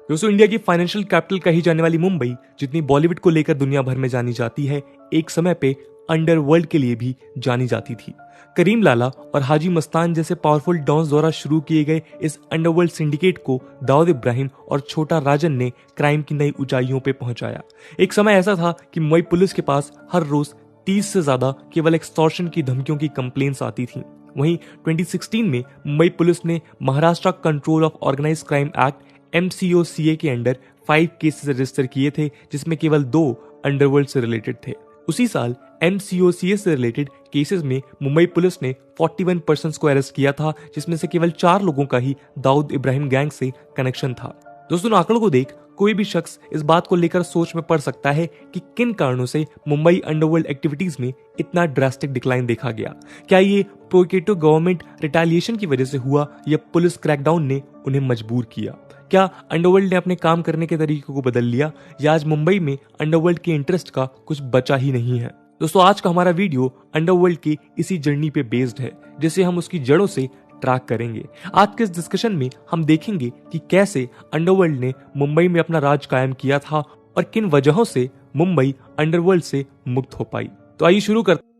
दोस्तों, इंडिया की financial capital कही जाने वाली मुंबई जितनी बॉलीवुड को लेकर दुनिया भर में जानी जाती है, एक समय पे अंडरवर्ल्ड के लिए भी जानी जाती थी। करीम लाला और हाजी मस्तान जैसे पावरफुल डॉन्स द्वारा शुरू किए गए इस अंडरवर्ल्ड सिंडिकेट को दाऊद इब्राहिम और छोटा राजन ने क्राइम की नई ऊंचाइयों पे पहुंचाया। एक समय ऐसा था कि मुंबई पुलिस के पास हर रोज 30 से ज्यादा केवल एक्सटॉर्शन की धमकियों की कंप्लेंट्स आती थी। वहीं 2016 में मुंबई पुलिस ने Maharashtra control of organised crime act MCOCA के अंडर 5 केसेस रजिस्टर किए थे, जिसमें केवल 2 अंडरवर्ल्ड से रिलेटेड थे। उसी साल MCOCA से रिलेटेड केसेस में मुंबई पुलिस ने 41 पर्सन्स को अरेस्ट किया था, जिसमें से केवल 4 लोगों का ही दाऊद इब्राहिम गैंग से कनेक्शन था। दोस्तों, इन आंकड़ों को देख कोई भी शख्स इस बात को लेकर सोच में पड़ सकता है कि किन कारणों से मुंबई अंडरवर्ल्ड एक्टिविटीज में इतना ड्रास्टिक डिक्लाइन देखा गया। क्या ये प्रोवोकेटिव गवर्नमेंट रिटेलिएशन की वजह से हुआ या पुलिस क्रैकडाउन ने उन्हें मजबूर किया? क्या अंडरवर्ल्ड ने अपने काम करने के तरीके को बदल लिया या आज मुंबई में अंडरवर्ल्ड के इंटरेस्ट का कुछ बचा ही नहीं है? दोस्तों, आज का हमारा वीडियो अंडरवर्ल्ड की इसी जर्नी पे बेस्ड है, जिसे हम उसकी जड़ों से ट्रैक करेंगे। आज के इस डिस्कशन में हम देखेंगे कि कैसे अंडरवर्ल्ड ने मुंबई में अपना राज कायम किया था और किन वजहों से मुंबई अंडरवर्ल्ड से मुक्त हो पाई। तो आइए शुरू करते हैं।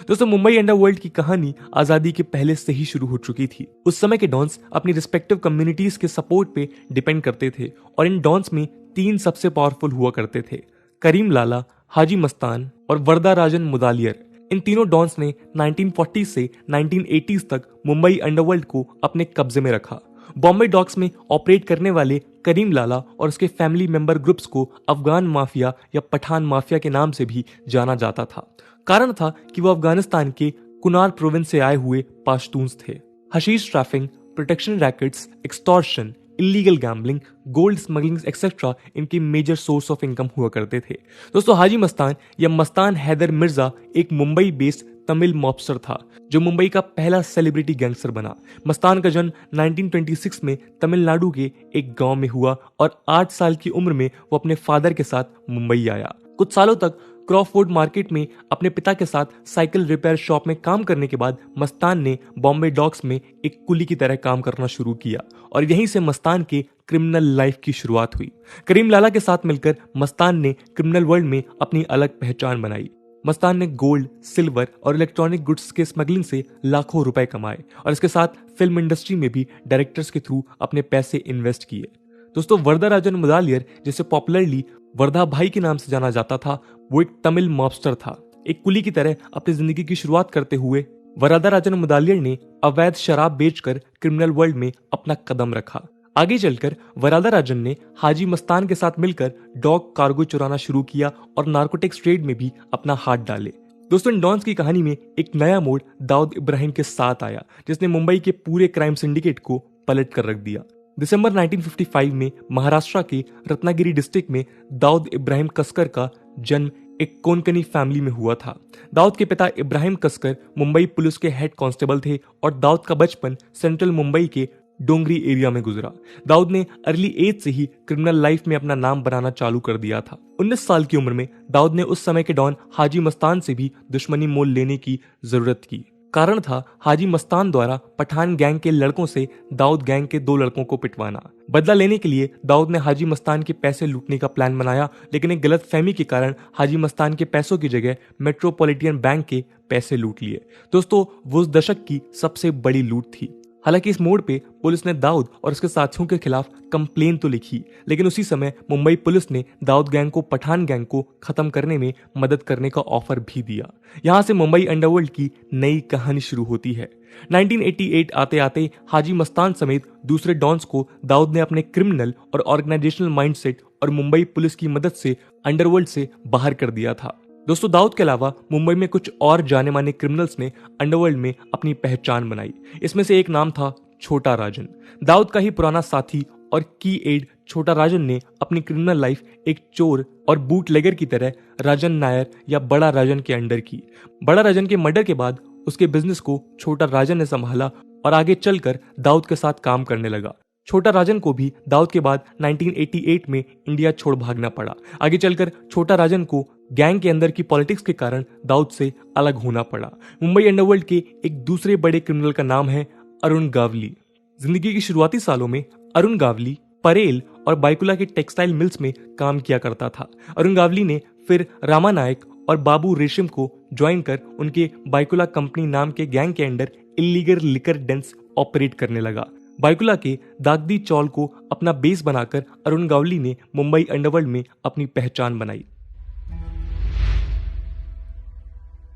दोस्तों, मुंबई अंडरवर्ल्ड की कहानी आजादी के पहले से ही शुरू हो चुकी थी। उस समय के डॉन्स अपनी रिस्पेक्टिव कम्युनिटीज के सपोर्ट पे डिपेंड करते थे और इन डॉन्स में 3 सबसे पावरफुल हुआ करते थे: करीम लाला, हाजी मस्तान और वरदाराजन मुदालियर। इन तीनों डॉन्स ने 1940 से 1980s तक मुंबई अंडरवर्ल्ड को अपने कब्जे में रखा। बॉम्बे डॉक्स में ऑपरेट करने वाले करीम लाला और उसके फैमिली मेंबर ग्रुप्स को अफगान माफिया या पठान माफिया के नाम से भी जाना जाता था। कारण था कि वो अफगानिस्तान के कुनार प्रोविंस से आए हुए पाश्तून्स थे। Hashish trafficking, protection rackets, extortion, illegal gambling, gold smuggling etcetera इनकी मेजर सोर्स ऑफ इनकम हुआ करते थे। दोस्तों, हाजी मस्तान या मस्तान हैदर मिर्जा एक मुंबई बेस्ड तमिल मॉबस्टर था जो मुंबई का पहला सेलिब्रिटी गैंगस्टर बना। मस्तान का जन्म 1926 में तमिलनाडु के एक गांव में हुआ और 8 साल की उम्र में वो अपने फादर के साथ मुंबई आया। कुछ सालों तक क्रॉफोर्ड मार्केट में अपने पिता के साथ साइकिल रिपेयर शॉप में काम करने के बाद मस्तान ने बॉम्बे डॉक्स में एक कुली की तरह काम करना शुरू किया और यहीं से मस्तान के क्रिमिनल लाइफ की शुरुआत हुई। करीम लाला के साथ मिलकर मस्तान ने क्रिमिनल वर्ल्ड में अपनी अलग पहचान बनाई। मस्तान ने गोल्ड, सिल्वर और इलेक्ट्रॉनिक गुड्स के स्मगलिंग से लाखों रुपए कमाए और इसके साथ फिल्म इंडस्ट्री में भी डायरेक्टर्स के थ्रू अपने पैसे इन्वेस्ट किए। दोस्तों, वरदाराजन मुदालियर, जिसे पॉपुलरली वर्धा भाई के नाम से जाना जाता था, वो एक तमिल मॉबस्टर था। एक कुली की तरह अपनी जिंदगी की शुरुआत करते हुए वरदाराजन मुदालियर ने अवैध शराब बेचकर क्रिमिनल वर्ल्ड में अपना कदम रखा। आगे चलकर वरदाराजन ने हाजी मस्तान के साथ मिलकर डॉग कार्गो चुराना शुरू किया और नार्कोटिक्स ट्रेड में भी अपना हाथ डाले। दोस्तों, इन डॉन्स की कहानी में एक नया मोड़ दाऊद इब्राहिम के साथ आया, जिसने मुंबई के पूरे क्राइम सिंडिकेट को पलट कर रख दिया। दिसंबर 1955 में महाराष्ट्र के रत्नागिरी डिस्ट्रिक्ट में दाऊद इब्राहिम कसकर का जन्म एक कोंकणी फैमिली में हुआ था। दाऊद के पिता इब्राहिम कसकर मुंबई पुलिस के हेड कांस्टेबल थे और दाऊद का बचपन सेंट्रल मुंबई के डोंगरी एरिया में गुजरा। दाऊद ने अर्ली एज से ही क्रिमिनल लाइफ में अपना नाम बनाना चालू कर दिया था। 19 साल की उम्र में दाऊद ने उस समय के डॉन हाजी मस्तान से भी दुश्मनी मोल लेने की जरूरत की। कारण था हाजी मस्तान द्वारा पठान गैंग के लड़कों से दाऊद गैंग के 2 लड़कों को पिटवाना। बदला लेने के लिए दाऊद ने हाजी मस्तान के पैसे लूटने का प्लान बनाया, लेकिन एक गलत फहमी के कारण हाजी मस्तान के पैसों की जगह मेट्रोपॉलिटन बैंक के पैसे लूट लिए। दोस्तों, वो उस दशक की सबसे बड़ी लूट थी। हालांकि इस मोड़ पे पुलिस ने दाऊद और उसके साथियों के खिलाफ कंप्लेन तो लिखी, लेकिन उसी समय मुंबई पुलिस ने दाऊद गैंग को पठान गैंग को खत्म करने में मदद करने का ऑफर भी दिया। यहां से मुंबई अंडरवर्ल्ड की नई कहानी शुरू होती है। 1988 आते आते हाजी मस्तान समेत दूसरे डॉन्स को दाऊद ने अपने क्रिमिनल और ऑर्गेनाइजेशनल माइंडसेट और मुंबई पुलिस की मदद से अंडरवर्ल्ड से बाहर कर दिया था। दोस्तों, दाऊद के अलावा मुंबई में कुछ और जाने माने क्रिमिनल्स ने अंडरवर्ल्ड में अपनी पहचान बनाई। इसमें से एक नाम था छोटा राजन। दाऊद का ही पुराना साथी और की एड छोटा राजन ने अपनी क्रिमिनल लाइफ एक चोर और बूटलेगर की तरह राजन नायर या बड़ा राजन के अंडर की। बड़ा राजन के मर्डर के बाद उसके बिजनेस को छोटा राजन ने संभाला और आगे चलकर दाऊद के साथ काम करने लगा। छोटा राजन को भी दाऊद के बाद 1988 में इंडिया छोड़ भागना पड़ा। आगे चलकर छोटा राजन को गैंग के अंदर की पॉलिटिक्स के कारण दाऊद से अलग होना पड़ा। मुंबई अंडरवर्ल्ड के एक दूसरे बड़े क्रिमिनल का नाम है अरुण गावली। जिंदगी की शुरुआती सालों में अरुण गावली परेल और बायकुला के टेक्सटाइल मिल्स में काम किया करता था। अरुण गावली ने फिर रामानायक और बाबू रेशम को ज्वाइन कर उनके बायकुला कंपनी नाम के गैंग के under illegal liquor dense operate करने लगा। बायकुला के दागदी चौल को अपना बेस बनाकर अरुण गावली ने मुंबई अंडरवर्ल्ड में अपनी पहचान बनाई।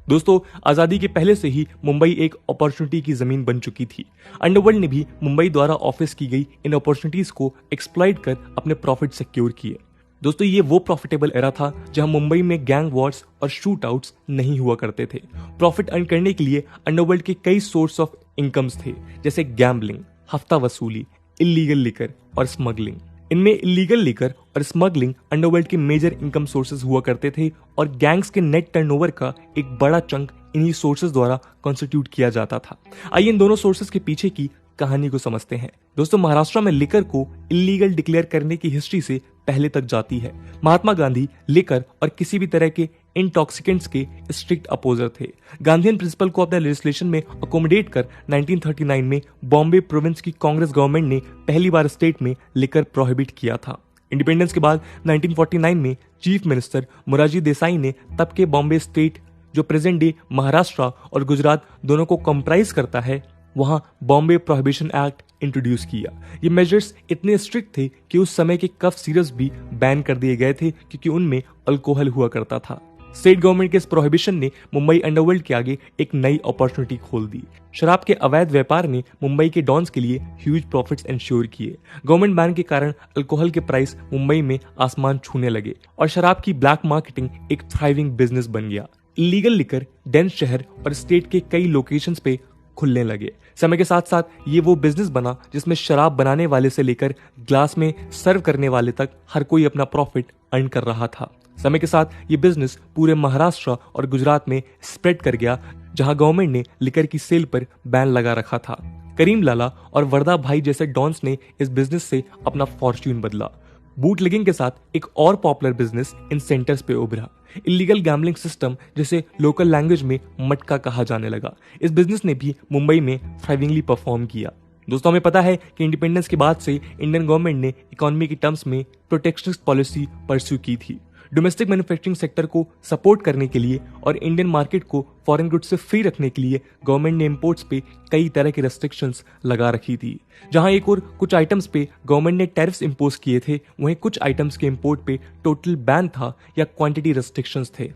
दोस्तों, आजादी के पहले से ही मुंबई एक अपॉर्चुनिटी की जमीन बन चुकी थी। अंडरवर्ल्ड ने भी मुंबई द्वारा ऑफिस की गई इन अपॉर्चुनिटीज को एक्सप्लॉइट कर अपने प्रॉफिट सिक्योर किए। दोस्तों, ये वो प्रॉफिटेबल एरा था जहां मुंबई में गैंग वॉर्स और शूट आउट्स नहीं हुआ करते थे। प्रॉफिट अर्न करने के लिए अंडरवर्ल्ड के कई सोर्स ऑफ इनकम्स थे, जैसे गैम्बलिंग, हफ्ता वसूली, इलीगल लिकर और स्मगलिंग। इनमें इलीगल लिकर और स्मगलिंग अंडरवर्ल्ड के मेजर इनकम सोर्सेज हुआ करते थे और गैंग्स के नेट टर्नओवर का एक बड़ा चंक इन्हीं सोर्सेज द्वारा कॉन्स्टिट्यूट किया जाता था। आइए इन दोनों सोर्सेज के पीछे की कहानी को समझते हैं। दोस्तों, महाराष्ट्र में लिकर को इलीगल डिक्लेयर करने की हिस्ट्री से पहले तक जाती है। महात्मा गांधी लिकर और किसी भी तरह के इंटॉक्सिकेंट्स के स्ट्रिक्ट अपोजर थे। गांधीयन प्रिंसिपल को अपने लेजिस्लेशन में अकोमोडेट कर 1939 में बॉम्बे प्रोविंस की कांग्रेस गवर्नमेंट ने पहली बार स्टेट में लिकर प्रोहिबिट किया था। इंडिपेंडेंस के बाद 1949 में चीफ मिनिस्टर मोरारजी देसाई ने तब के बॉम्बे स्टेट, जो प्रेजेंट डे महाराष्ट्र और गुजरात दोनों को कंप्राइज करता है, वहां बॉम्बे प्रोहिबिशन एक्ट इंट्रोड्यूस किया। ये मेजर्स इतने स्ट्रिक्ट थे कि उस समय के कफ सिरप्स भी बैन कर दिए गए थे क्योंकि उनमें अल्कोहल हुआ करता था। स्टेट गवर्नमेंट के इस प्रोहिबिशन ने मुंबई अंडरवर्ल्ड के आगे एक नई अपॉर्चुनिटी खोल दी। शराब के अवैध व्यापार ने मुंबई के डॉन्स के लिए ह्यूज प्रॉफिट्स इंश्योर किए। गवर्नमेंट बैन के कारण अल्कोहल के प्राइस मुंबई में आसमान छूने लगे और शराब की ब्लैक मार्केटिंग एक थ्राइविंग बिजनेस बन गया। इलीगल लिकर डेंस शहर और स्टेट के कई लोकेशंस पे खुलने लगे। समय के साथ साथ ये वो बिजनेस बना जिसमें शराब बनाने वाले से लेकर ग्लास में सर्व करने वाले तक हर कोई अपना प्रॉफिट अर्न कर रहा था। समय के साथ ये बिजनेस पूरे महाराष्ट्र और गुजरात में स्प्रेड कर गया, जहां गवर्नमेंट ने लिकर की सेल पर बैन लगा रखा था। करीम लाला और वर्दा भाई जैसे डॉन्स ने इस बिजनेस से अपना फॉर्च्यून बदला। बूटलेगिंग के साथ एक और पॉपुलर बिजनेस इन सेंटर्स पे उभरा, इलीगल गैम्बलिंग सिस्टम, जिसे लोकल लैंग्वेज में मटका कहा जाने लगा। इस बिजनेस ने भी मुंबई में थ्राइविंगली परफॉर्म किया। दोस्तों, हमें पता है कि इंडिपेंडेंस के बाद से इंडियन गवर्नमेंट ने इकोनॉमी की टर्म्स में प्रोटेक्शनिस्ट पॉलिसी परस्यू की थी। डोमेस्टिक मैन्युफैक्चरिंग सेक्टर को सपोर्ट करने के लिए और इंडियन मार्केट को फॉरेन गुड्स से फ्री रखने के लिए गवर्नमेंट ने इंपोर्ट्स पे कई तरह के रेस्ट्रिक्शंस लगा रखी थी। जहां एक और कुछ आइटम्स पे गवर्नमेंट ने टैरिफ्स इंपोज किए थे, वहीं कुछ आइटम्स के इंपोर्ट पे टोटल बैन था या क्वांटिटी रेस्ट्रिक्शंस थे।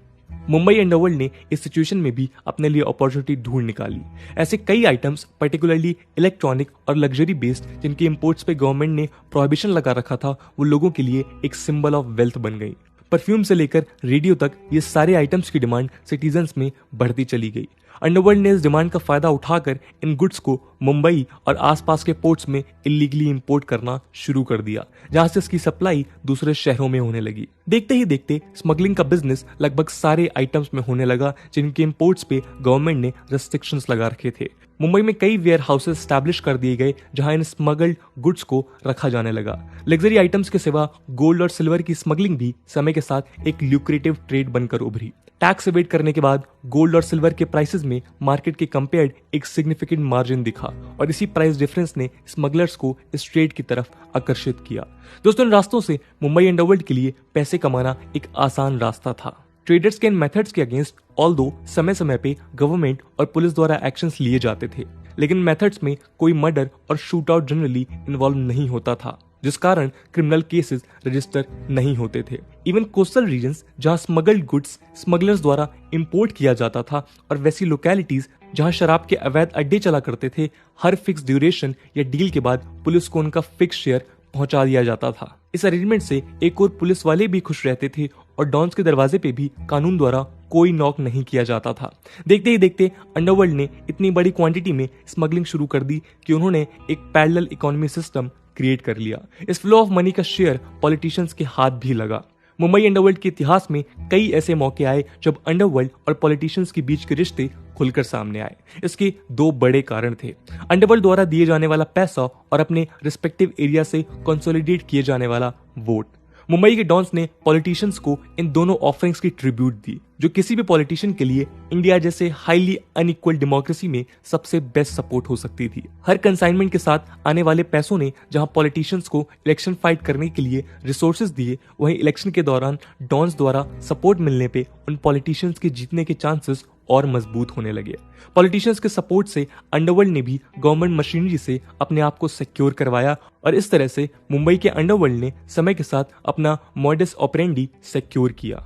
मुंबई अंडरवर्ल्ड ने इस सिचुएशन में भी अपने लिए अपॉर्चुनिटी ढूंढ निकाली। ऐसे कई आइटम्स, पर्टिकुलरली इलेक्ट्रॉनिक और लग्जरी बेस्ड, जिनके इंपोर्ट्स पे गवर्नमेंट ने प्रोहिबिशन लगा रखा था, वो लोगों के लिए एक सिंबल ऑफ वेल्थ बन गई। परफ्यूम से लेकर रेडियो तक ये सारे आइटम्स की डिमांड सिटीजन्स में बढ़ती चली गई। अंडरवर्ल्ड ने इस डिमांड का फायदा उठाकर इन गुड्स को मुंबई और आसपास के पोर्ट्स में इलीगली इंपोर्ट करना शुरू कर दिया, जहां से इसकी सप्लाई दूसरे शहरों में होने लगी। देखते ही देखते स्मगलिंग का बिजनेस लगभग सारे आइटम्स में होने लगा, जिनके इंपोर्ट्स पे गवर्नमेंट ने रेस्ट्रिक्शंस लगा रखे थे। मुंबई में कई वेयर हाउसेस स्टैब्लिश कर दिए गए, जहां इन स्मगल्ड गुड्स को रखा जाने लगा। लग्जरी आइटम्स के सिवा गोल्ड और सिल्वर की स्मगलिंग भी समय के साथ एक ल्यूक्रेटिव ट्रेड बनकर उभरी। टैक्स एवेड करने के बाद गोल्ड और सिल्वर के प्राइसेस में मार्केट के कंपेयर्ड एक सिग्निफिकेंट मार्जिन दिखा और इसी प्राइस डिफरेंस ने स्मगलर्स को इस ट्रेड की तरफ आकर्षित किया। दोस्तों, इन रास्तों से मुंबई अंडरवर्ल्ड के लिए पैसे कमाना एक आसान रास्ता था। ट्रेडर्स के इन मेथड्स के अगेंस्ट ऑल्दो समय समय पे गवर्नमेंट और पुलिस द्वारा एक्शंस लिए जाते थे, लेकिन मेथड्स में कोई मर्डर और शूट आउट जनरली इन्वॉल्व नहीं होता था, जिस कारण क्रिमिनल केसेस रजिस्टर नहीं होते थे। इवन कोस्टल रीजन्स, जहां स्मगल्ड गुड्स स्मगलर्स द्वारा इंपोर्ट किया जाता था, और वैसी लोकेलिटीज जहां शराब के अवैध अड्डे चला करते थे, हर फिक्स ड्यूरेशन या डील के बाद पुलिस को उनका फिक्स शेयर पहुंचा दिया जाता था। इस अरेंजमेंट से एक और पुलिस वाले भी खुश रहते थे और डॉन्स के दरवाजे पे भी कानून द्वारा कोई नॉक नहीं किया जाता था। देखते ही देखते अंडरवर्ल्ड ने इतनी बड़ी क्वांटिटी में स्मगलिंग शुरू कर दी कि उन्होंने एक पैरेलल इकोनॉमी सिस्टम क्रिएट कर लिया। इस फ्लो ऑफ मनी का शेयर पॉलिटिशियंस के हाथ भी लगा। मुंबई अंडरवर्ल्ड के इतिहास में कई ऐसे मौके आए जब अंडरवर्ल्ड और पॉलिटिशियंस के बीच के रिश्ते खुलकर सामने आए। इसके दो बड़े कारण थे, अंडरवर्ल्ड द्वारा दिए जाने वाला पैसा और अपने रिस्पेक्टिव एरिया से कंसोलिडेट किए जाने वाला वोट। मुंबई के डॉन्स ने पॉलिटिशियंस को इन दोनों ऑफरिंग्स की ट्रिब्यूट दी, जो किसी भी पॉलिटिशियन के लिए इंडिया जैसे हाईली अनइक्वल डेमोक्रेसी में सबसे बेस्ट सपोर्ट हो सकती थी। हर कंसाइनमेंट के साथ आने वाले पैसों ने जहां पॉलिटिशियंस को इलेक्शन फाइट करने के लिए रिसोर्सेज दिए, वहीं इलेक्शन के दौरान डॉन्स द्वारा सपोर्ट मिलने पे उन पॉलिटिशियंस के जीतने के चांसेस और मजबूत होने लगे। पॉलिटिशियंस के सपोर्ट से अंडरवर्ल्ड ने भी गवर्नमेंट मशीनरी से अपने आप को सिक्योर करवाया और इस तरह से मुंबई के अंडरवर्ल्ड ने समय के साथ अपना मॉडस ऑपरेंडी सिक्योर किया।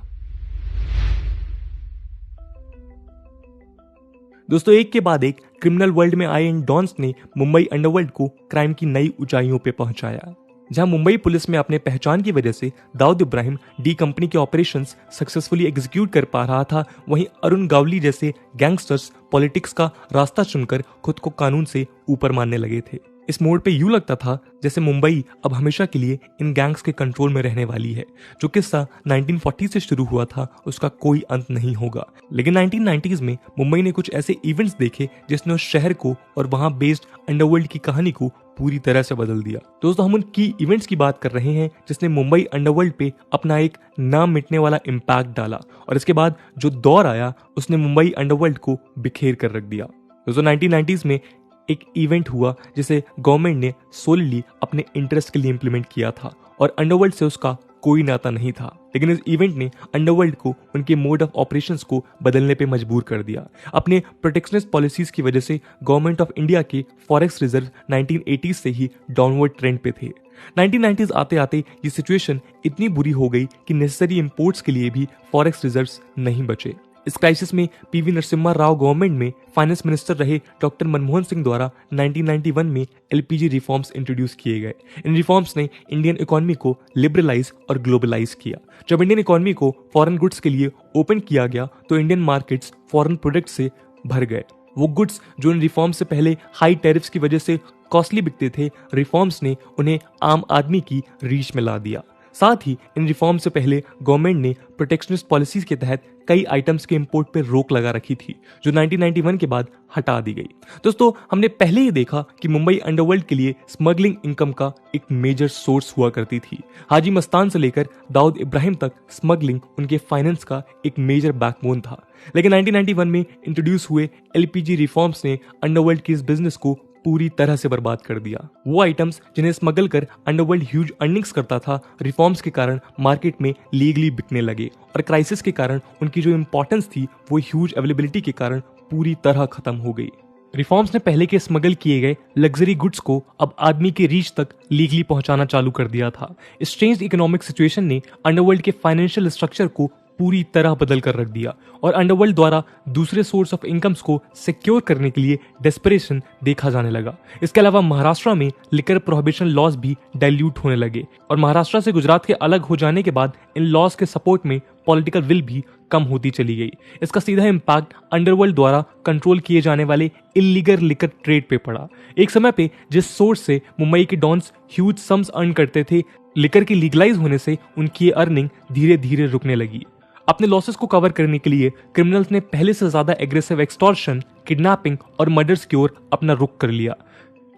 दोस्तों, एक के बाद एक क्रिमिनल वर्ल्ड में आए इन डॉन्स ने मुंबई अंडरवर्ल्ड को क्राइम की नई ऊंचाइयों पे पहुंचाया। जहां मुंबई पुलिस में अपने पहचान की वजह से दाऊद इब्राहिम डी कंपनी के ऑपरेशंस सक्सेसफुली एग्जीक्यूट कर पा रहा था, वहीं अरुण गावली जैसे गैंगस्टर्स पॉलिटिक्स का रास्ता चुनकर खुद को कानून से ऊपर मानने लगे थे। इस मोड़ पे यूं लगता था जैसे मुंबई अब हमेशा के लिए इन गैंग्स के कंट्रोल में रहने वाली है। जो किस्सा 1940 से शुरू हुआ था उसका कोई अंत नहीं होगा। लेकिन 1990s में मुंबई ने कुछ ऐसे इवेंट्स देखे जिसने उस शहर को और वहां बेस्ड अंडरवर्ल्ड की कहानी को पूरी तरह से बदल दिया। दोस्तों, हम उन की इवेंट्स की बात कर रहे हैं जिसने मुंबई अंडरवर्ल्ड पे अपना एक नाम मिटने वाला इम्पैक्ट डाला और इसके बाद जो दौर आया उसने मुंबई अंडरवर्ल्ड को बिखेर कर रख दिया। दोस्तों, 1990s में एक इवेंट हुआ जिसे गवर्नमेंट ने सोलिडली अपने इंटरेस्ट के लिए इंप्लीमेंट किया था और अंडरवर्ल्ड से उसका कोई नाता नहीं था, लेकिन इस इवेंट ने अंडरवर्ल्ड को उनके मोड ऑफ ऑपरेशंस को बदलने पे मजबूर कर दिया। अपने प्रोटेक्शनिस्ट पॉलिसीज की वजह से गवर्नमेंट ऑफ इंडिया के फॉरेक्स रिजर्व 1980s से ही डाउनवर्ड ट्रेंड पे थे। 1990s आते आते ये सिचुएशन इतनी बुरी हो गई कि नेसेसरी इंपोर्ट्स के लिए भी फॉरेक्स रिजर्व्स नहीं बचे। इस क्राइसिस में पीवी नरसिम्हा राव गवर्नमेंट में फाइनेंस मिनिस्टर रहे डॉक्टर मनमोहन सिंह द्वारा 1991 में एलपीजी रिफॉर्म्स इंट्रोड्यूस किए गए। इन रिफॉर्म्स ने इंडियन इकोनॉमी को लिबरलाइज और ग्लोबलाइज किया। जब इंडियन इकोनॉमी को फॉरेन गुड्स के लिए ओपन किया गया तो इंडियन मार्केट्स फॉरेन प्रोडक्ट्स से भर गए। वो गुड्स जो इन रिफॉर्म्स से पहले हाई टैरिफ्स की वजह से कॉस्टली बिकते थे, रिफॉर्म्स ने उन्हें आम आदमी की रीच में ला दिया। साथ ही इन रिफॉर्म से पहले गवर्नमेंट ने प्रोटेक्शनिस्ट पॉलिसीज के तहत कई आइटम्स के इंपोर्ट पर रोक लगा रखी थी, जो 1991 के बाद हटा दी गई। दोस्तों, हमने पहले ही देखा कि मुंबई अंडरवर्ल्ड के लिए स्मगलिंग इनकम का एक मेजर सोर्स हुआ करती थी। हाजी मस्तान से लेकर दाऊद इब्राहिम तक स्मगलिंग उनके फाइनेंस का एक मेजर बैकबोन था। लेकिन 1991 में इंट्रोड्यूस हुए एलपीजी रिफॉर्म्स ने अंडरवर्ल्ड की इस बिजनेस को पूरी तरह से बर्बाद कर दिया। वो आइटम्स जिन्हें स्मगल कर अंडरवर्ल्ड ह्यूज अर्निंग्स करता था, रिफॉर्म्स के कारण मार्केट में लीगली बिकने लगे और क्राइसिस के कारण उनकी जो इंपॉर्टेंस थी वो ह्यूज अवेलेबिलिटी के कारण पूरी तरह खत्म हो गई। रिफॉर्म्स ने पहले के स्मगल किए गए लग्जरी गुड्स को अब आदमी के रीच तक लीगली पहुंचाना चालू कर दिया था। इस चेंज्ड इकोनॉमिक सिचुएशन ने अंडरवर्ल्ड के फाइनेंशियल स्ट्रक्चर को पूरी तरह बदल कर रख दिया और अंडरवर्ल्ड द्वारा दूसरे सोर्स ऑफ इनकम्स को सिक्योर करने के लिए डेस्परेशन देखा जाने लगा। इसके अलावा महाराष्ट्र में लिकर प्रोहिबिशन लॉज भी डाइल्यूट होने लगे और महाराष्ट्र से गुजरात के अलग हो जाने के बाद इन लॉज के सपोर्ट में पॉलिटिकल विल भी कम होती चली गई। इसका सीधा इम्पैक्ट अंडरवर्ल्ड द्वारा कंट्रोल किए जाने वाले इलीगल लिकर ट्रेड पे पड़ा। एक समय पे जिस सोर्स से मुंबई के डॉन्स ह्यूज सम्स अर्न करते थे, लिकर की लीगलाइज होने से उनकी अर्निंग धीरे धीरे रुकने लगी। अपने लॉसेस को कवर करने के लिए क्रिमिनल्स ने पहले से ज्यादा एग्रेसिव एक्सटॉर्शन, किडनैपिंग और मर्डर्स की ओर अपना रुख कर लिया।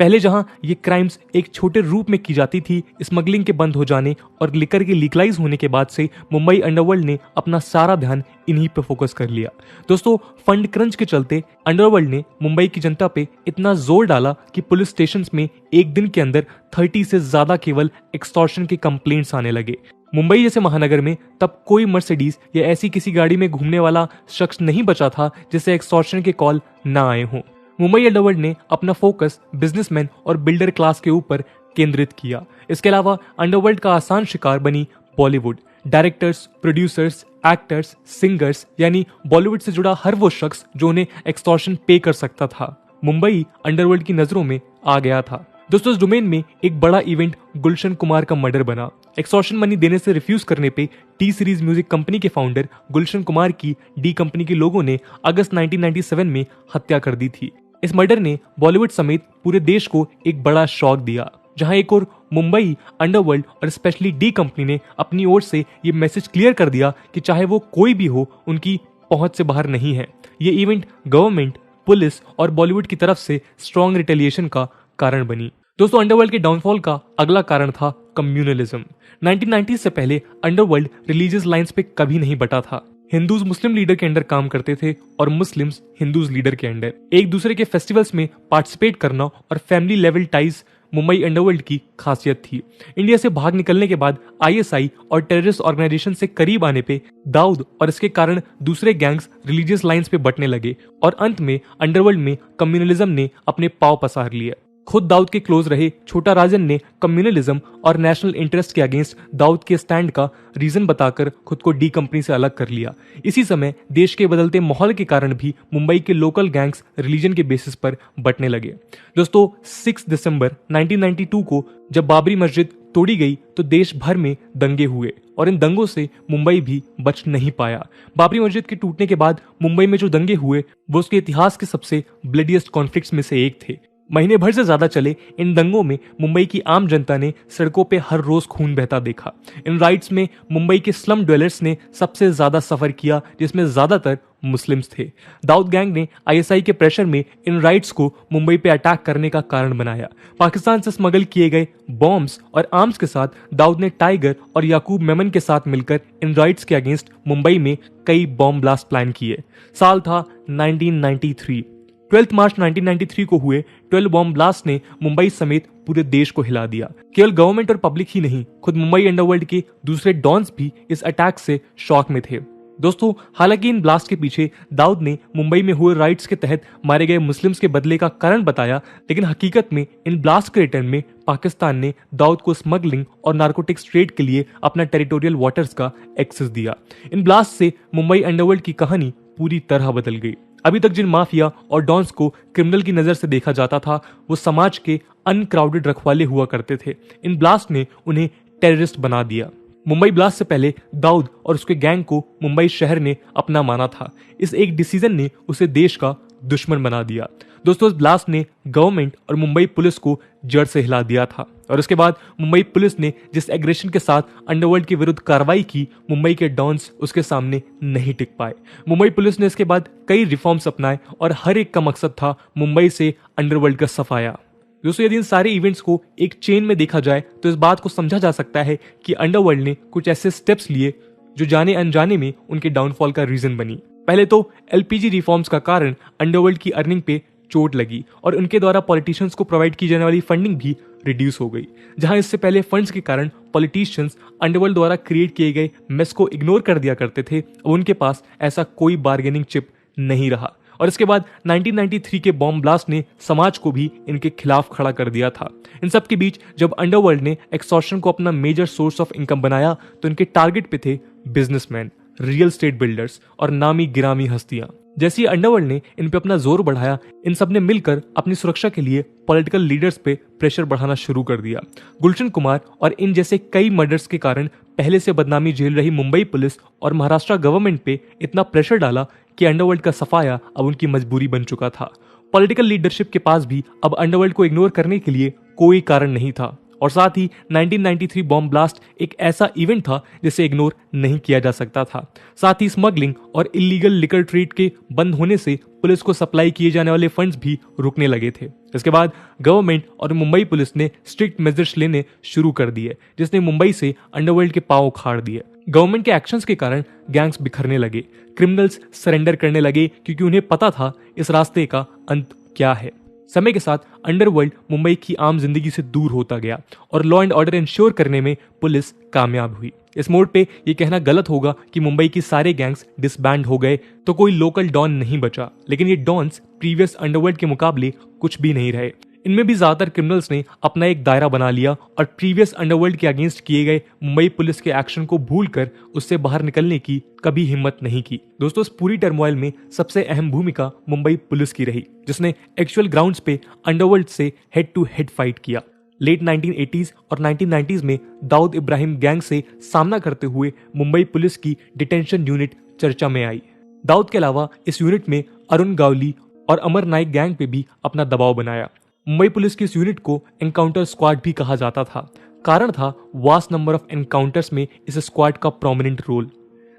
पहले जहां ये क्राइम्स एक छोटे रूप में की जाती थी, स्मगलिंग के बंद हो जाने और लिकर के लीगलाइज होने के बाद से मुंबई अंडरवर्ल्ड ने अपना सारा ध्यान इन्हीं पे फोकस कर लिया। दोस्तों, फंड क्रंच के चलते अंडरवर्ल्ड ने मुंबई की जनता पे इतना जोर डाला कि पुलिस स्टेशंस में एक दिन के अंदर 30 से ज्यादा केवल एक्सटॉर्शन के कंप्लेंट्स आने लगे। मुंबई जैसे महानगर में तब कोई मर्सिडीज या ऐसी किसी गाड़ी में घूमने वाला शख्स नहीं बचा था जिसे एक्सटॉर्शन के कॉल ना आए हों। मुंबई अंडरवर्ल्ड ने अपना फोकस बिजनेसमैन और बिल्डर क्लास के ऊपर केंद्रित किया। इसके अलावा अंडरवर्ल्ड का आसान शिकार बनी Bollywood. Directors, producers, actors, singers यानी बॉलीवुड से जुड़ा हर वो शख्स जो उन्हें एक्सटॉर्शन पे कर सकता था, मुंबई अंडरवर्ल्ड की नजरों में आ गया था। दोस्तों, इस डोमेन में एक बड़ा इवेंट गुलशन कुमार का मर्डर बना। एक्सटॉर्शन मनी देने से रिफ्यूज करने पे टी सीरीज म्यूजिक कंपनी के फाउंडर गुलशन कुमार की डी कंपनी के लोगों ने अगस्त 1997 में हत्या कर दी थी। इस मर्डर ने बॉलीवुड समेत पूरे देश को एक बड़ा शॉक दिया, जहां एक और मुंबई अंडरवर्ल्ड और स्पेशली डी कंपनी ने अपनी ओर से ये मैसेज क्लियर कर दिया कि चाहे वो कोई भी हो, उनकी पहुंच से बाहर नहीं है। ये इवेंट गवर्नमेंट, पुलिस और बॉलीवुड की तरफ से स्ट्रॉन्ग रिटेलिएशन का कारण बनी। दोस्तों अंडरवर्ल्ड के डाउनफॉल का अगला कारण था कम्युनलिज्म। 1990 से पहले अंडरवर्ल्ड रिलीजियस लाइंस पे कभी नहीं बटा था। हिंदूज मुस्लिम लीडर के अंडर काम करते थे और मुस्लिम्स हिंदूज लीडर के अंडर। एक दूसरे के फेस्टिवल्स में पार्टिसिपेट करना और family level ties Mumbai underworld की खासियत थी। इंडिया से भाग निकलने के बाद आईएसआई और टेररिस्ट ऑर्गेनाइजेशन से करीब आने पे दाऊद और इसके कारण दूसरे गैंग्स रिलीजियस लाइंस पे बंटने लगे और अंत में अंडरवर्ल्ड में कम्युनलिज्म ने अपने पांव पसार लिए। खुद दाऊद के क्लोज रहे छोटा राजन ने कम्युनलिज्म और नेशनल इंटरेस्ट के अगेंस्ट दाऊद के स्टैंड का रीजन बताकर खुद को डी कंपनी से अलग कर लिया। इसी समय देश के बदलते माहौल के कारण भी मुंबई के लोकल गैंग्स रिलीजन के बेसिस पर बंटने लगे। दोस्तों 6 दिसंबर 1992 को जब बाबरी मस्जिद तोड़ी गई तो देश भर में दंगे हुए और इन दंगों से मुंबई भी बच नहीं पाया। बाबरी मस्जिद के टूटने के बाद मुंबई में जो दंगे हुए वो उसके इतिहास के सबसे ब्लडीएस्ट कॉन्फ्लिक्ट्स में से एक थे। महीने भर से ज्यादा चले इन दंगों में मुंबई की आम जनता ने सड़कों पे हर रोज खून बहता देखा। इन राइट्स में मुंबई के स्लम ड्वेलर्स ने सबसे ज्यादा सफर किया, जिसमें ज्यादातर मुस्लिम्स थे। दाऊद गैंग ने आईएसआई के प्रेशर में इन राइट्स को मुंबई पे अटैक करने का कारण बनाया। पाकिस्तान से स्मगल किए गए बॉम्ब्स और आर्म्स के साथ दाऊद ने टाइगर और याकूब मेमन के साथ मिलकर इन राइट्स के अगेंस्ट मुंबई में कई बॉम्ब ब्लास्ट प्लान किए। साल था 1993। 12 मार्च 1993 को हुए 12 बॉम्ब ब्लास्ट ने मुंबई समेत पूरे देश को हिला दिया। केवल गवर्नमेंट और पब्लिक ही नहीं, खुद मुंबई अंडरवर्ल्ड के दूसरे डॉन्स भी इस अटैक से शॉक में थे। दोस्तों हालांकि इन ब्लास्ट के पीछे दाऊद ने मुंबई में हुए राइट्स के तहत मारे गए मुस्लिम्स के बदले का कारण बताया, लेकिन हकीकत में इन ब्लास्ट के रिटर्न में पाकिस्तान ने दाऊद को स्मगलिंग और नार्कोटिक्स ट्रेड के लिए अपना टेरिटोरियल वाटर्स का एक्सेस दिया। इन ब्लास्ट से मुंबई अंडरवर्ल्ड की कहानी पूरी तरह बदल गई। अभी तक जिन माफिया और डॉन्स को क्रिमिनल की नजर से देखा जाता था वो समाज के अनक्राउडेड रखवाले हुआ करते थे। इन ब्लास्ट ने उन्हें टेररिस्ट बना दिया। मुंबई ब्लास्ट से पहले दाऊद और उसके गैंग को मुंबई शहर ने अपना माना था। इस एक डिसीजन ने उसे देश का दुश्मन बना दिया। दोस्तों इस ब्लास्ट ने गवर्नमेंट और मुंबई पुलिस को जड़ से हिला दिया था और उसके बाद मुंबई पुलिस ने जिस एग्रेशन के साथ अंडरवर्ल्ड के विरुद्ध कार्रवाई की, मुंबई के डॉन्स उसके सामने नहीं टिक पाए। मुंबई पुलिस ने इसके बाद कई रिफॉर्म्स अपनाए और हर एक का मकसद था मुंबई से अंडरवर्ल्ड का सफाया। दोस्तों यदि इन सारे इवेंट्स को एक चेन में देखा जाए तो इस बात को समझा जा सकता है कि अंडरवर्ल्ड ने कुछ ऐसे स्टेप्स लिए जो जाने अनजाने में उनके डाउनफॉल का रीजन बनी। पहले तो एलपीजी रिफॉर्म्स का कारण अंडरवर्ल्ड की अर्निंग पे चोट लगी और उनके द्वारा पॉलिटिशियंस को प्रोवाइड की जाने वाली फंडिंग भी रिड्यूस हो गई। जहां इससे पहले फंड्स के कारण पॉलिटिशियंस अंडरवर्ल्ड द्वारा क्रिएट किए गए मेस को इग्नोर कर दिया करते थे और उनके पास ऐसा कोई बार्गेनिंग चिप नहीं रहा। और इसके बाद 1993 के बॉम्ब ब्लास्ट ने समाज को भी इनके खिलाफ खड़ा कर दिया था। इन सब के बीच जब अंडरवर्ल्ड ने एक्सटॉर्शन को अपना मेजर सोर्स ऑफ इनकम बनाया तो इनके टारगेट पे थे बिजनेसमैन, रियल स्टेट बिल्डर्स और नामी गिरामी हस्तियां। जैसे ही अंडरवर्ल्ड ने इन पे अपना जोर बढ़ाया, इन सब ने मिलकर अपनी सुरक्षा के लिए पॉलिटिकल लीडर्स पे प्रेशर बढ़ाना शुरू कर दिया। गुलशन कुमार और इन जैसे कई मर्डर्स के कारण पहले से बदनामी झेल रही मुंबई पुलिस और महाराष्ट्र गवर्नमेंट पे इतना प्रेशर डाला कि अंडरवर्ल्ड का सफाया अब उनकी मजबूरी बन चुका था। पॉलिटिकल लीडरशिप के पास भी अब अंडरवर्ल्ड को इग्नोर करने के लिए कोई कारण नहीं था और साथ ही 1993 बॉम्ब ब्लास्ट एक ऐसा इवेंट था जिसे इग्नोर नहीं किया जा सकता था। साथ ही स्मगलिंग और इलीगल लिकर ट्रेड के बंद होने से पुलिस को सप्लाई किए जाने वाले फंड्स भी रुकने लगे थे। इसके बाद गवर्नमेंट और मुंबई पुलिस ने स्ट्रिक्ट मेजर्स लेने शुरू कर दिए, जिसने मुंबई से अंडरवर्ल्ड के पांव उखाड़ दिए। गवर्नमेंट के एक्शंस के कारण गैंग्स बिखरने लगे, क्रिमिनल्स सरेंडर करने लगे क्योंकि उन्हें पता था इस रास्ते का अंत क्या है। समय के साथ अंडरवर्ल्ड मुंबई की आम जिंदगी से दूर होता गया और लॉ एंड ऑर्डर इंश्योर करने में पुलिस कामयाब हुई। इस मोड़ पे ये कहना गलत होगा कि मुंबई की सारे गैंग्स डिसबैंड हो गए तो कोई लोकल डॉन नहीं बचा, लेकिन ये डॉन्स प्रीवियस अंडरवर्ल्ड के मुकाबले कुछ भी नहीं रहे। इनमें भी ज्यादातर क्रिमिनल्स ने अपना एक दायरा बना लिया और प्रीवियस अंडरवर्ल्ड के अगेंस्ट किए गए मुंबई पुलिस के एक्शन को भूलकर उससे बाहर निकलने की कभी हिम्मत नहीं की। दोस्तों इस पूरी टर्मोइल में सबसे अहम भूमिका मुंबई पुलिस की रही, जिसने एक्चुअल ग्राउंड्स पे अंडरवर्ल्ड से हेड टू हेड फाइट किया। लेट 1980s और 1990s में दाऊद इब्राहिम गैंग से सामना करते हुए मुंबई पुलिस की डिटेंशन यूनिट चर्चा में आई। दाऊद के अलावा इस यूनिट में अरुण गावली और अमर नाइक गैंग पे भी अपना दबाव बनाया। मुंबई पुलिस की इस यूनिट को एनकाउंटर स्क्वाड भी कहा जाता था। कारण था वास्ट नंबर ऑफ एनकाउंटर्स में इस स्क्वाड का प्रोमिनेंट रोल।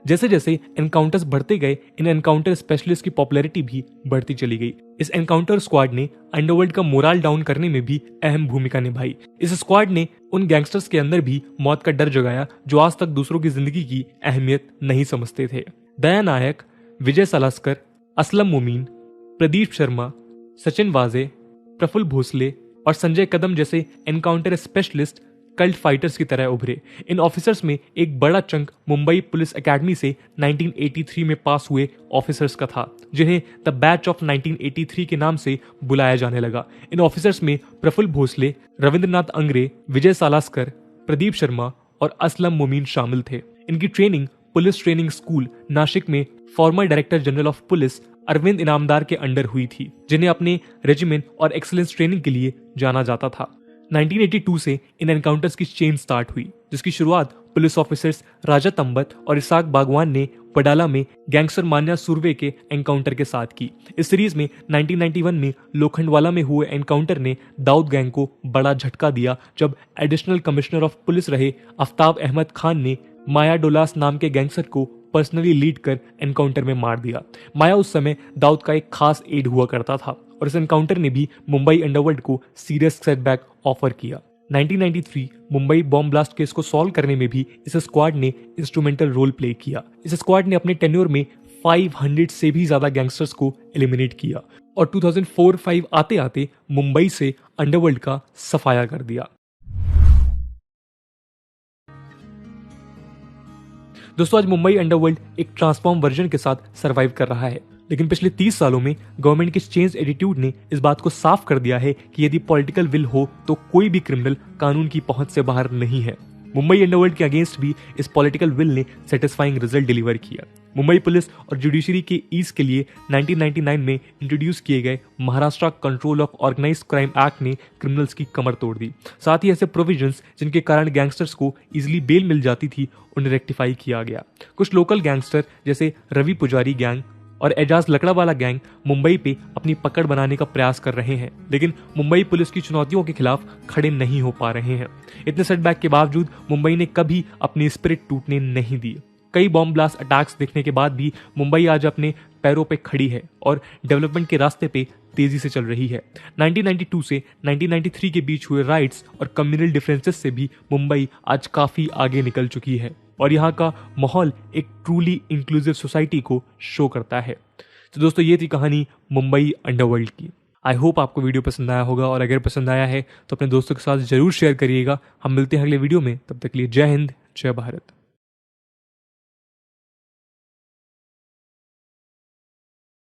जैसे जैसे एनकाउंटर्स बढ़ते गए, इन एनकाउंटर स्पेशलिस्ट की पॉपुलैरिटी भी बढ़ती चली गई। इस एनकाउंटर स्क्वाड ने अंडरवर्ल्ड का मोरल डाउन करने में भी अहम भूमिका निभाई। इस स्क्वाड ने उन गैंगस्टर्स के अंदर भी मौत का डर जगाया जो आज तक दूसरों की जिंदगी की अहमियत नहीं समझते थे। दया नायक, विजय सालास्कर, असलम मोमीन, प्रदीप शर्मा, सचिन वाजे, प्रफुल्ल भोसले और संजय कदम जैसे एनकाउंटर स्पेशलिस्ट कल्ट फाइटर्स की तरह उभरे। इन ऑफिसर्स में एक बड़ा चंक मुंबई पुलिस एकेडमी से 1983 में पास हुए ऑफिसर्स का था, जिन्हें द बैच ऑफ 1983 के नाम से बुलाया जाने लगा। इन ऑफिसर्स में प्रफुल्ल भोसले, रविंद्रनाथ अंग्रे, विजय सालास्कर, प्रदीप शर्मा और असलम मोमीन शामिल थे। इनकी training police training school Nashik में former director general of police Arvind Inamdar के अंडर हुई थी, जिन्हें अपने रेजिमेंट और एक्सीलेंस ट्रेनिंग के लिए जाना जाता था। 1982 से इन एनकाउंटर्स की चेन स्टार्ट हुई, जिसकी शुरुआत पुलिस ऑफिसर्स राजा तंबत और इसाक बागवान ने वडाला में गैंगस्टर मान्या सुरवे के एनकाउंटर के साथ की। इस सीरीज में 1991 में लोखंडवाला में हुए एनकाउंटर ने दाऊद गैंग को बड़ा झटका दिया, जब एडिशनल कमिश्नर ऑफ पुलिस रहे आफ्ताब अहमद खान ने माया डोलास नाम के गैंगस्टर को पर्सनली लीड कर एनकाउंटर में मार दिया। माया उस समय दाऊद का एक खास एड हुआ करता था और इस एनकाउंटर ने भी मुंबई अंडरवर्ल्ड को सीरियस सेटबैक ऑफर किया। 1993 मुंबई बॉम्ब ब्लास्ट केस को सॉल्व करने में भी इस स्क्वाड ने इंस्ट्रूमेंटल रोल प्ले किया। इस स्क्वाड ने अपने टेन्योर में 500 से भी ज्यादा गैंगस्टर्स को एलिमिनेट किया और 2004-05 आते आते मुंबई से अंडरवर्ल्ड का सफाया कर दिया। दोस्तों, आज मुंबई अंडरवर्ल्ड एक ट्रांसफॉर्म वर्जन के साथ सरवाइव कर रहा है, लेकिन पिछले 30 सालों में गवर्नमेंट के चेंज एटीट्यूड ने इस बात को साफ कर दिया है कि यदि पॉलिटिकल विल हो तो कोई भी क्रिमिनल कानून की पहुंच से बाहर नहीं है। मुंबई अंडरवर्ल्ड के अगेंस्ट भी इस पॉलिटिकल विल ने सेटिस्फाइंग रिजल्ट डिलीवर किया। मुंबई पुलिस और जुडिशरी के ईज के लिए 1999 में इंट्रोड्यूस किए गए Maharashtra control of organised crime act ने क्रिमिनल्स की कमर तोड़ दी। साथ ही ऐसे प्रोविजंस जिनके कारण गैंगस्टर्स को इजीली बेल मिल जाती थी, उन्हें रेक्टिफाई किया गया। कुछ लोकल गैंगस्टर जैसे रवि पुजारी गैंग और एजाज लकड़ावाला गैंग मुंबई पे अपनी पकड़ बनाने का प्रयास कर रहे हैं, लेकिन मुंबई पुलिस की चुनौतियों के खिलाफ खड़े नहीं हो पा रहे हैं। इतने सेटबैक के बावजूद मुंबई ने कभी अपनी स्पिरिट टूटने नहीं दी। कई बॉम्ब ब्लास्ट अटैक्स देखने के बाद भी मुंबई आज अपने पैरों पे खड़ी है और डेवलपमेंट के रास्ते पे तेजी से चल रही है। 1992 से 1993 के बीच हुए राइट्स और कम्युनल डिफरेंसेस से भी मुंबई आज काफी आगे निकल चुकी है और यहाँ का माहौल एक ट्रूली इंक्लूसिव सोसाइटी को शो करता है। तो दोस्तों, ये थी कहानी मुंबई अंडरवर्ल्ड की। आई होप आपको वीडियो पसंद आया होगा और अगर पसंद आया है तो अपने दोस्तों के साथ जरूर शेयर करिएगा। हम मिलते हैं अगले वीडियो में, तब तक के लिए जय हिंद, जय भारत।